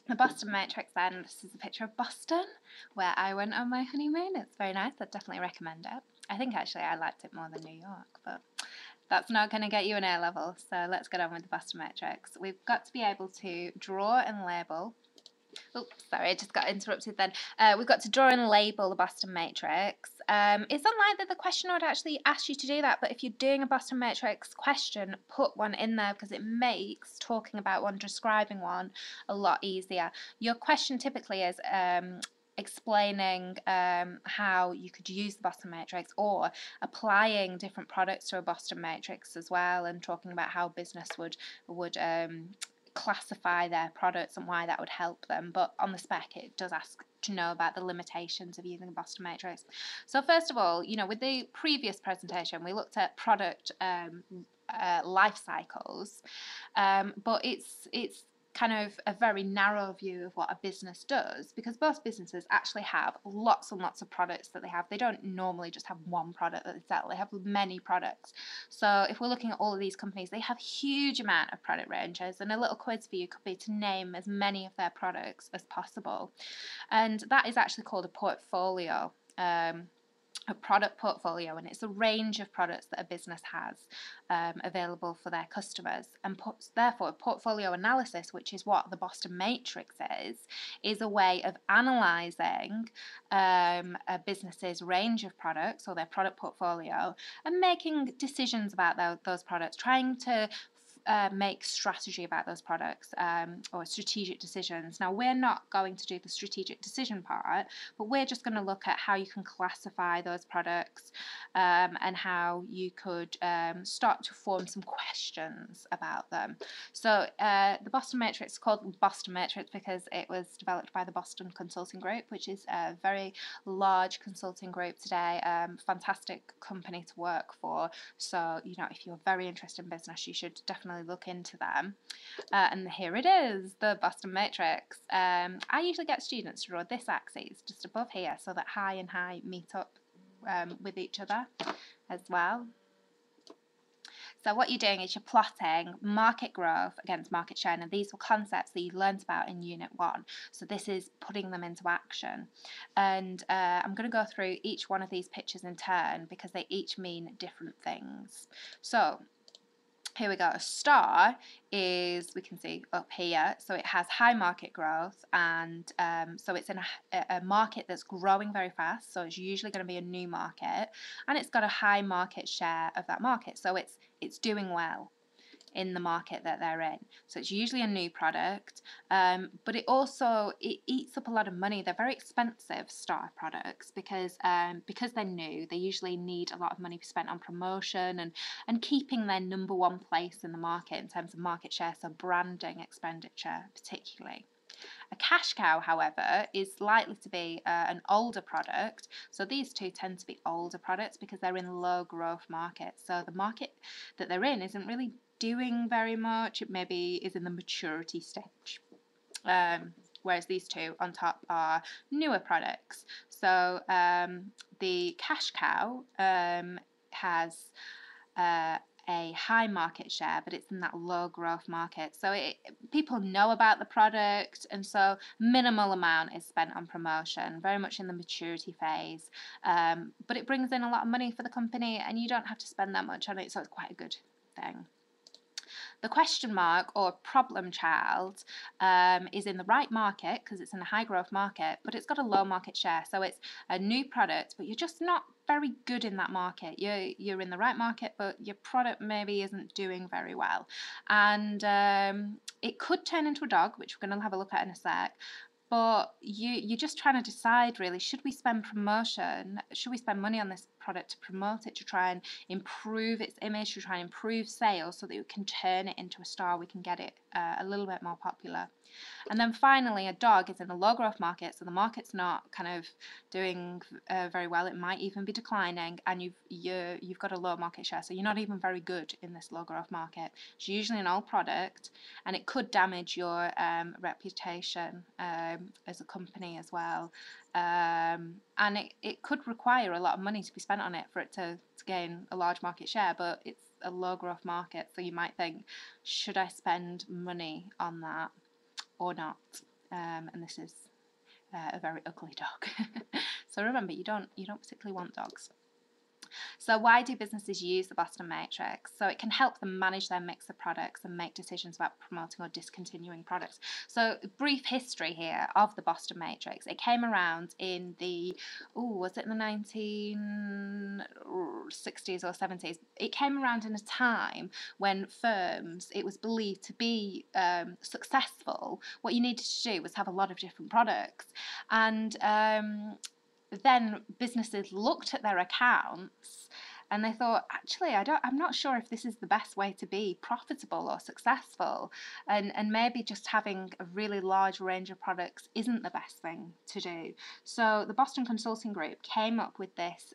The Boston Matrix then, this is a picture of Boston, where I went on my honeymoon. It's very nice. I'd definitely recommend it. I think actually I liked it more than New York, but that's not going to get you an A level, so let's get on with the Boston Matrix. We've got to be able to draw and label. Oops, sorry, I just got interrupted then. We've got to draw and label the Boston Matrix. It's unlikely the question would actually ask you to do that, but if you're doing a Boston Matrix question, put one in there because it makes talking about one, describing one, a lot easier. Your question typically is explaining how you could use the Boston Matrix or applying different products to a Boston Matrix as well, and talking about how business would classify their products and why that would help them. But on the spec it does ask to know about the limitations of using the Boston Matrix. So first of all, with the previous presentation we looked at product life cycles, but it's kind of a very narrow view of what a business does, because most businesses actually have lots and lots of products that they have. They don't normally just have one product that they sell, they have many products. So if we're looking at all of these companies, they have huge amount of product ranges, and a little quiz for you could be to name as many of their products as possible. And that is actually called a portfolio. A product portfolio, and it's a range of products that a business has available for their customers, and therefore portfolio analysis, which is what the Boston Matrix is a way of analysing a business's range of products or their product portfolio and making decisions about those products, trying to make strategy about those products or strategic decisions. Now, we're not going to do the strategic decision part, but we're just going to look at how you can classify those products and how you could start to form some questions about them. So the Boston Matrix is called the Boston Matrix because it was developed by the Boston Consulting Group, which is a very large consulting group today, fantastic company to work for. So, if you're very interested in business, you should definitely look into them. And here it is, the Boston Matrix. I usually get students to draw this axis just above here so that high and high meet up with each other as well. So what you're doing is you're plotting market growth against market share, and these were concepts that you learned about in Unit 1. So this is putting them into action. And I'm going to go through each one of these pictures in turn because they each mean different things. So here we go. A star is, we can see up here, so it has high market growth, and so it's in a market that's growing very fast, so it's usually going to be a new market, and it's got a high market share of that market, so it's doing well in the market that they're in. So it's usually a new product, but it eats up a lot of money. They're very expensive star products because they're new. They usually need a lot of money spent on promotion and keeping their number one place in the market in terms of market share, so branding expenditure particularly. A cash cow, however, is likely to be an older product. So these two tend to be older products because they're in low growth markets. So the market that they're in isn't really doing very much. It maybe is in the maturity stage. Whereas these two on top are newer products. So the cash cow has a high market share, but it's in that low growth market. So people know about the product, and so minimal amount is spent on promotion, very much in the maturity phase. But it brings in a lot of money for the company, and you don't have to spend that much on it, so it's quite a good thing. The question mark or problem child is in the right market because it's in a high growth market, but it's got a low market share. So it's a new product, but you're just not very good in that market. You're in the right market, but your product maybe isn't doing very well. And it could turn into a dog, which we're going to have a look at in a sec. But you're just trying to decide, really, should we spend promotion? Should we spend money on this product to promote it, to try and improve its image, to try and improve sales so that we can turn it into a star, we can get it a little bit more popular. And then finally, a dog is in a low growth market, so the market's not kind of doing very well. It might even be declining, and you've got a low market share, so you're not even very good in this low growth market. It's usually an old product, and it could damage your reputation as a company as well. And it could require a lot of money to be spent on it for it to gain a large market share, but it's a low growth market, so you might think, should I spend money on that? or not. And this is a very ugly dog. So remember, you don't particularly want dogs. So why do businesses use the Boston Matrix? So it can help them manage their mix of products and make decisions about promoting or discontinuing products. So brief history here of the Boston Matrix. It came around in the, was it in the 1960s or 70s? It came around in a time when firms, it was believed to be successful, what you needed to do was have a lot of different products. And then businesses looked at their accounts and they thought, actually, I'm not sure if this is the best way to be profitable or successful, and maybe just having a really large range of products isn't the best thing to do. So the Boston Consulting Group came up with this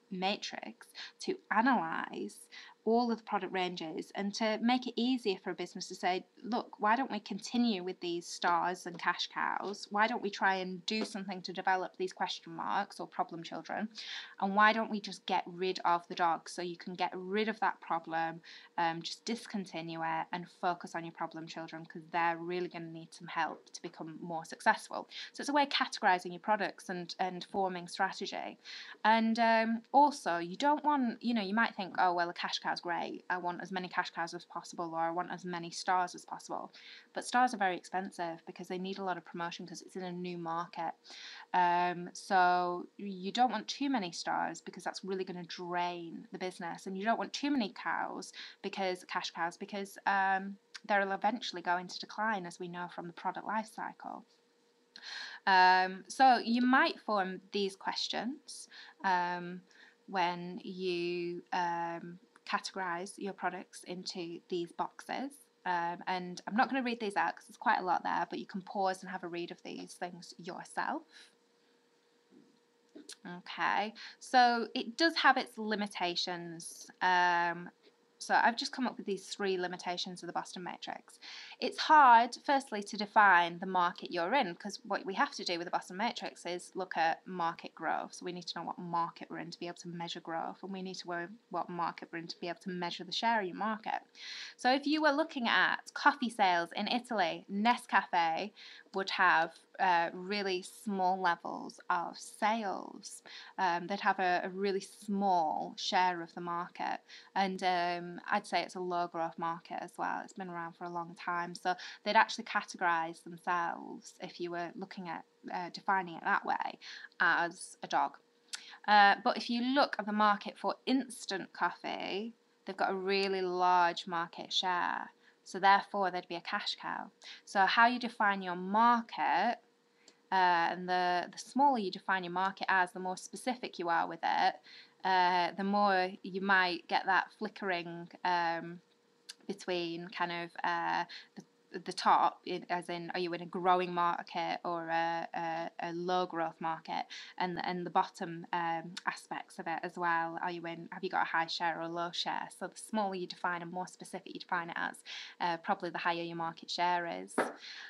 matrix to analyse all of the product ranges and to make it easier for a business to say, look, why don't we continue with these stars and cash cows? Why don't we try and do something to develop these question marks or problem children? And why don't we just get rid of the dogs? So you can get rid of that problem, just discontinue it and focus on your problem children, because they're really going to need some help to become more successful. So it's a way of categorising your products and forming strategy. And also, you don't want, you might think, oh, well, a cash cow's great. I want as many cash cows as possible, or I want as many stars as possible. But stars are very expensive because they need a lot of promotion because it's in a new market. So you don't want too many stars because that's really going to drain the business, and you don't want too many cash cows, because they'll eventually go into decline, as we know from the product life cycle. So you might form these questions when you categorize your products into these boxes. And I'm not going to read these out because there's quite a lot there, but you can pause and have a read of these things yourself. Okay, so it does have its limitations. So I've just come up with these 3 limitations of the Boston Matrix. It's hard, firstly, to define the market you're in, because what we have to do with the Boston Matrix is look at market growth. So we need to know what market we're in to be able to measure growth, and we need to know what market we're in to be able to measure the share of your market. So if you were looking at coffee sales in Italy, Nescafe would have really small levels of sales. They'd have a really small share of the market, and I'd say it's a low growth market as well. It's been around for a long time, so they'd actually categorise themselves, if you were looking at defining it that way, as a dog. But if you look at the market for instant coffee, they've got a really large market share. So therefore, they'd be a cash cow. So how you define your market, and the smaller you define your market as, the more specific you are with it, the more you might get that flickering between kind of the top, as in, are you in a growing market or a low growth market, and the bottom aspects of it as well. Have you got a high share or a low share? So the smaller you define and more specific you define it as, probably the higher your market share is.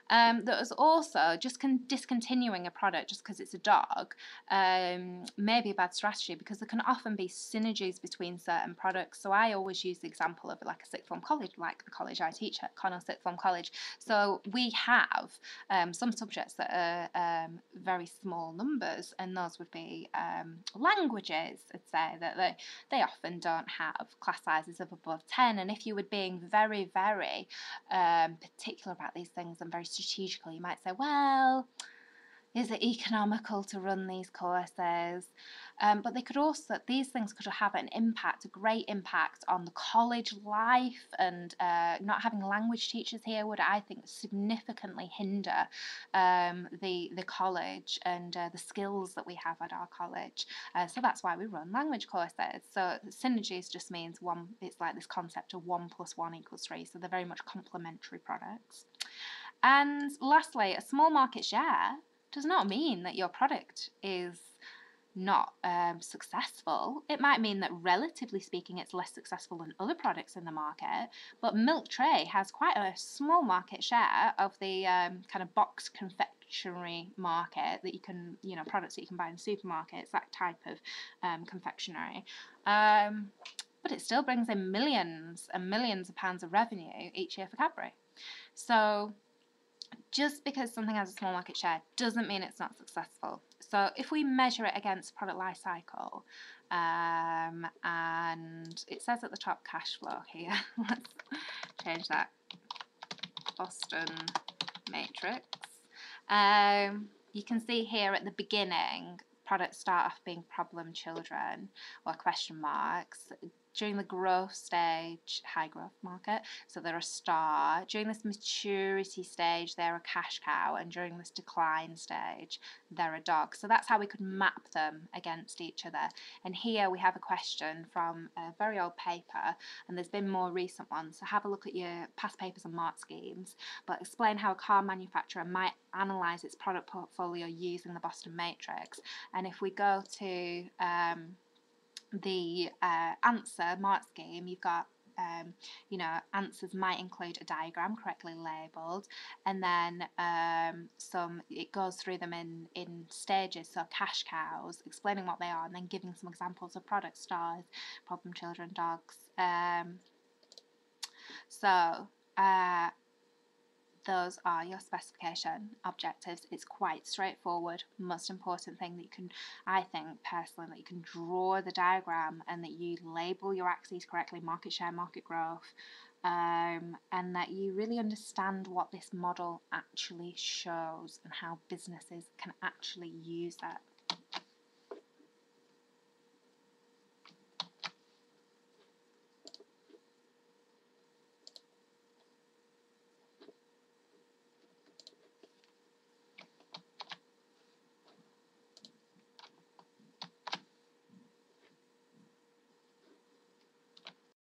There's also just discontinuing a product just because it's a dog may be a bad strategy, because there can often be synergies between certain products. So I always use the example of like a sixth form college, like the college I teach at, Connell Sixth Form College. So we have some subjects that are very small numbers, and those would be languages. I'd say that they often don't have class sizes of above 10, and if you were being very, very particular about these things and very strategical, you might say, well, is it economical to run these courses? But these things could have an impact, a great impact on the college life, and not having language teachers here would, I think, significantly hinder the college and the skills that we have at our college. So that's why we run language courses. So synergies just means it's like this concept of 1 + 1 = 3. So they're very much complementary products. And lastly, a small market share does not mean that your product is not successful. It might mean that, relatively speaking, it's less successful than other products in the market, but Milk Tray has quite a small market share of the kind of box confectionery market that you can, products that you can buy in supermarkets, that type of confectionery. But it still brings in millions and millions of pounds of revenue each year for Cadbury. So just because something has a small market share doesn't mean it's not successful. So if we measure it against product life cycle, and it says at the top cash flow here, let's change that, Boston matrix. You can see here at the beginning, products start off being problem children or question marks. During the growth stage, high growth market, so they're a star. During this maturity stage, they're a cash cow, and during this decline stage, they're a dog. So that's how we could map them against each other. And here we have a question from a very old paper, and there's been more recent ones. So have a look at your past papers and mark schemes, but explain how a car manufacturer might analyse its product portfolio using the Boston matrix. And if we go to the answer mark scheme, you've got answers might include a diagram correctly labelled, and then it goes through them in stages, so cash cows, explaining what they are, and then giving some examples of product stars, problem children, dogs. Those are your specification objectives. It's quite straightforward. Most important thing that you can, I think personally, that you can draw the diagram and that you label your axes correctly, market share, market growth, and that you really understand what this model actually shows and how businesses can actually use that.